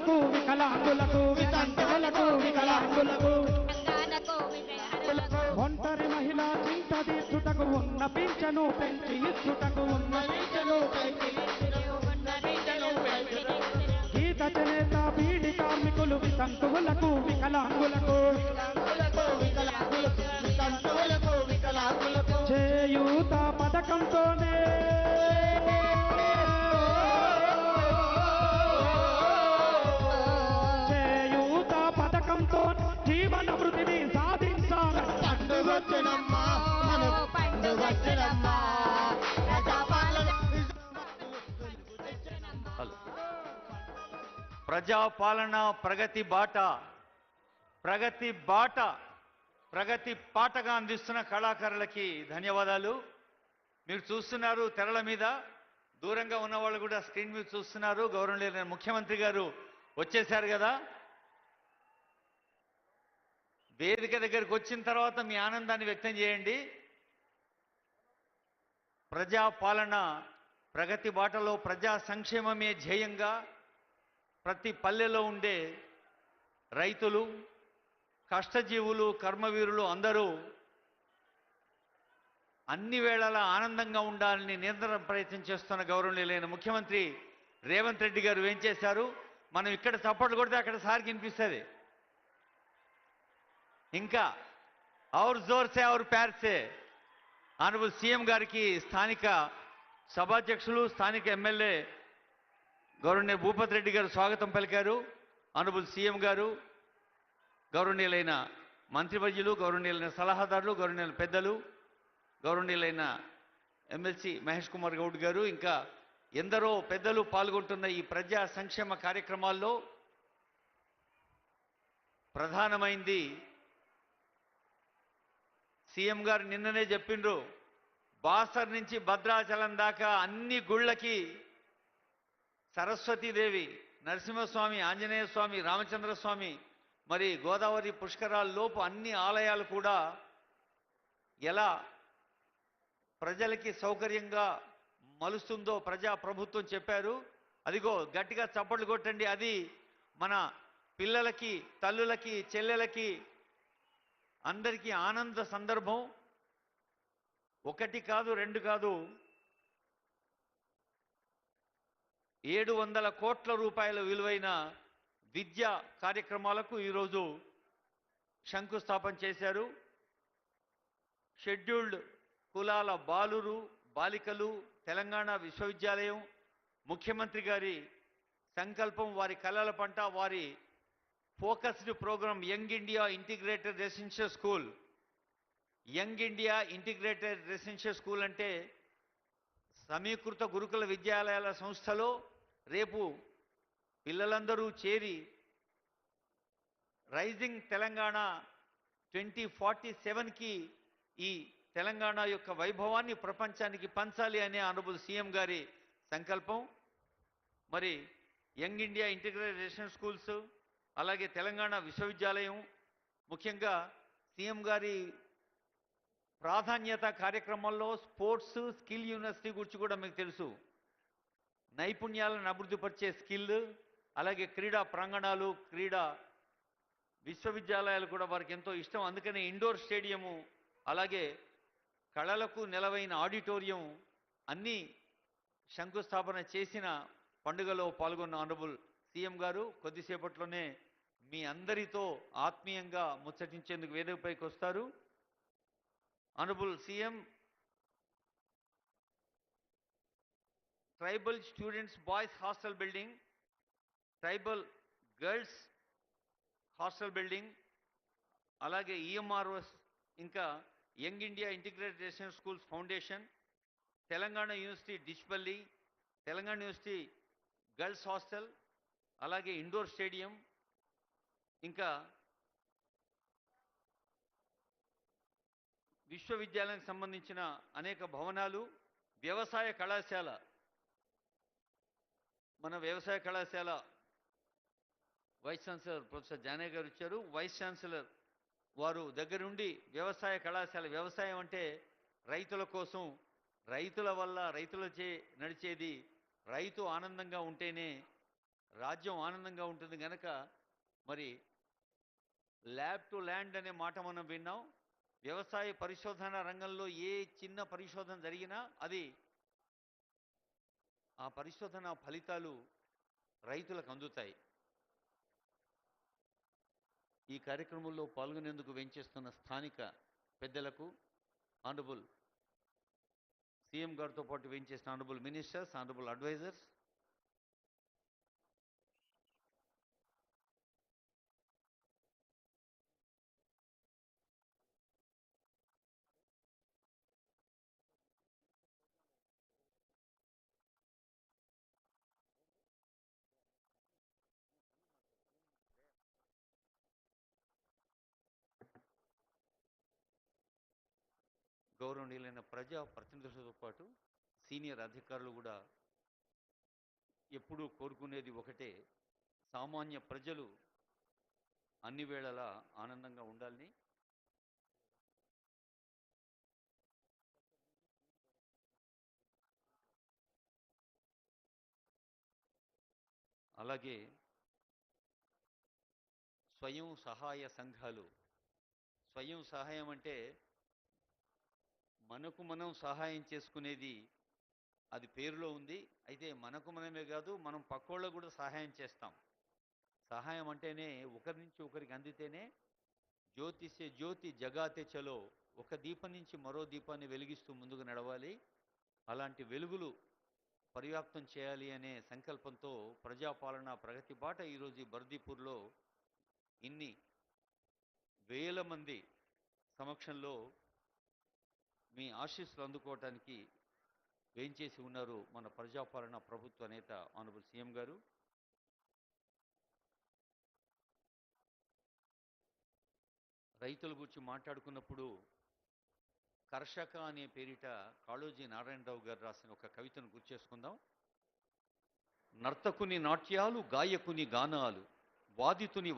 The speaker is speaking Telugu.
వితంతువులకు వికలాంగులకు వితంతువులకు వికలాంగులకు ఒంటరి మహిళా చింత తీర్చుటకు ఉన్న పింఛను పెంచి ఇచ్చుటకు ఉన్న పింఛను పెంచి గీత చేనేత బీడి కార్మికులు వితంతువులకు వికలాంగులకు చేయూత పథకంతోనే జీవన వృద్ధిని సాధించాలి. ప్రజాపాలన ప్రగతి బాట, ప్రగతి బాట, ప్రగతి పాటగా అందిస్తున్న కళాకారులకి ధన్యవాదాలు. మీరు చూస్తున్నారు తెరల మీద, దూరంగా ఉన్న వాళ్ళు కూడా స్క్రీన్ మీద చూస్తున్నారు. గౌరవనీయులైన ముఖ్యమంత్రి గారు వచ్చేశారు కదా. వేదిక దగ్గరికి వచ్చిన తర్వాత మీ ఆనందాన్ని వ్యక్తం చేయండి. ప్రజాపాలన ప్రగతి బాటలో ప్రజా సంక్షేమమే ధ్యేయంగా ప్రతి పల్లెలో ఉండే రైతులు, కష్టజీవులు, కర్మవీరులు అందరూ అన్ని వేళలా ఆనందంగా ఉండాలని నిరంతరం ప్రయత్నం చేస్తున్న గౌరవనీయులైన ముఖ్యమంత్రి రేవంత్ రెడ్డి గారు ఏం చేశారు? మనం ఇక్కడ చప్పట్లు కొడితే అక్కడ సార్కి వినిపిస్తుంది. ఇంకా ఔర్ జోర్ సే ఔర్ ప్యార్ సే ఆనరబుల్ సీఎం గారికి స్థానిక సభాధ్యక్షులు, స్థానిక ఎమ్మెల్యే గౌరవనీయ భూపతి రెడ్డి గారు స్వాగతం పలికారు. ఆనరబుల్ సీఎం గారు, గౌరవనీయులైన మంత్రివర్యులు, గౌరవనీయులైన సలహాదారులు, గౌరవనీయులైన పెద్దలు, గౌరవనీయులైన ఎమ్మెల్సీ మహేష్ కుమార్ గౌడ్ గారు, ఇంకా ఎందరో పెద్దలు పాల్గొంటున్న ఈ ప్రజా సంక్షేమ కార్యక్రమాల్లో ప్రధానమైంది సీఎం గారు నిన్ననే చెప్పిండ్రు, బాసర్ నుంచి భద్రాచలం దాకా అన్ని గుళ్ళకి సరస్వతీదేవి, నరసింహస్వామి, ఆంజనేయ స్వామి, రామచంద్రస్వామి, మరి గోదావరి పుష్కరాల్లోపు అన్ని ఆలయాలు కూడా ఎలా ప్రజలకి సౌకర్యంగా మలుస్తుందో ప్రజా ప్రభుత్వం చెప్పారు. అదిగో గట్టిగా చప్పట్లు కొట్టండి. అది మన పిల్లలకి, తల్లులకి, చెల్లెలకి అందరికీ ఆనంద సందర్భం. ఒకటి కాదు, రెండు కాదు, 700 కోట్ల రూపాయల విలువైన విద్యా కార్యక్రమాలకు ఈరోజు శంకుస్థాపన చేశారు. షెడ్యూల్డ్ కులాల బాలికలు తెలంగాణ విశ్వవిద్యాలయం, ముఖ్యమంత్రి గారి సంకల్పం, వారి కలల పంట, వారి focused programme young India integrated residential school. Young India integrated residential school అంటే సమీకృత గురుకుల విద్యాలయాల సంస్థలో రేపు పిల్లలందరూ చేరి రైజింగ్ తెలంగాణ 2047కి ఈ తెలంగాణ యొక్క వైభవాన్ని ప్రపంచానికి పంచాలి అనే ఆనరబుల్ సీఎం గారి సంకల్పం. మరి young India integrated residential schools, అలాగే తెలంగాణ విశ్వవిద్యాలయం, ముఖ్యంగా సీఎం గారి ప్రాధాన్యత కార్యక్రమాల్లో స్పోర్ట్స్, స్కిల్ యూనివర్సిటీ గురించి కూడా మీకు తెలుసు. నైపుణ్యాలను అభివృద్ధిపరిచే స్కిల్, అలాగే క్రీడా ప్రాంగణాలు, క్రీడా విశ్వవిద్యాలయాలు కూడా వారికి ఎంతో ఇష్టం. అందుకనే ఇండోర్ స్టేడియము, అలాగే కళలకు నెలవైన ఆడిటోరియం అన్నీ శంకుస్థాపన చేసిన పండుగలో పాల్గొన్న ఆనరబుల్ సీఎం గారు కొద్దిసేపట్లోనే మీ అందరితో ఆత్మీయంగా ముచ్చటించేందుకు వేదికపైకి వస్తారు. Honourable CM, tribal students boys hostel building, tribal girls hostel building, అలాగే ఈఎంఆర్ఓస్, ఇంకా young India integrated residential schools foundation, Telangana university Dichpally, Telangana university girls hostel, అలాగే ఇండోర్ స్టేడియం, ఇంకా విశ్వవిద్యాలయానికి సంబంధించిన అనేక భవనాలు, వ్యవసాయ కళాశాల, మన వ్యవసాయ కళాశాల వైస్ ఛాన్సలర్ ప్రొఫెసర్ జానయ్య గారు వచ్చారు. వైస్ ఛాన్సలర్ వారు దగ్గరుండి వ్యవసాయ కళాశాల, వ్యవసాయం అంటే రైతుల కోసం, రైతుల వల్ల రైతులచే నడిచేది, రైతు ఆనందంగా ఉంటేనే రాజ్యం ఆనందంగా ఉంటుంది గనక మరి ల్యాబ్ టు ల్యాండ్ అనే మాట మనం విన్నాం. వ్యవసాయ పరిశోధన రంగంలో ఏ చిన్న పరిశోధన జరిగినా అది ఆ పరిశోధన ఫలితాలు రైతులకు అందుతాయి. ఈ కార్యక్రమంలో పాల్గొనేందుకు వెంచేస్తున్న స్థానిక పెద్దలకు, ఆనరబుల్ సీఎం గారితో పాటు వెంచేసిన ఆనరబుల్ మినిస్టర్స్, ఆనరబుల్ అడ్వైజర్స్, గౌరవనీయులైన ప్రజా ప్రతినిధులతో పాటు సీనియర్ అధికారులు కూడా ఎప్పుడూ కోరుకునేది ఒకటే, సామాన్య ప్రజలు అన్ని వేళలా ఆనందంగా ఉండాలని. అలాగే స్వయం సహాయ సంఘాలు, స్వయం సహాయం అంటే మనకు మనం సహాయం చేసుకునేది, అది పేరులో ఉంది. అయితే మనకు మనమే కాదు, మనం పక్కోళ్ళకు కూడా సహాయం చేస్తాం. సహాయం అంటేనే ఒకరి నుంచి ఒకరికి అందితేనే జ్యోతిసే జ్యోతి జగాతే చలో, ఒక దీపం నుంచి మరో దీపాన్ని వెలిగిస్తూ ముందుకు నడవాలి. అలాంటి వెలుగులు పరివ్యాప్తం చేయాలి అనే సంకల్పంతో ప్రజాపాలన ప్రగతి బాట ఈరోజు ఈ బర్దీపూర్లో ఇన్ని వేల మంది సమక్షంలో మీ ఆశీస్సులు అందుకోవటానికి వేంచేసి ఉన్నారు మన ప్రజాపాలన ప్రభుత్వ నేత ఆనరబుల్ సీఎం గారు. రైతుల గురించి మాట్లాడుకున్నప్పుడు కర్షక అనే పేరిట కాళోజీ నారాయణరావు గారు రాసిన ఒక కవితను గుర్తు చేసుకుందాం. నర్తకుని నాట్యాలు, గాయకుని గానాలు, వాదితుని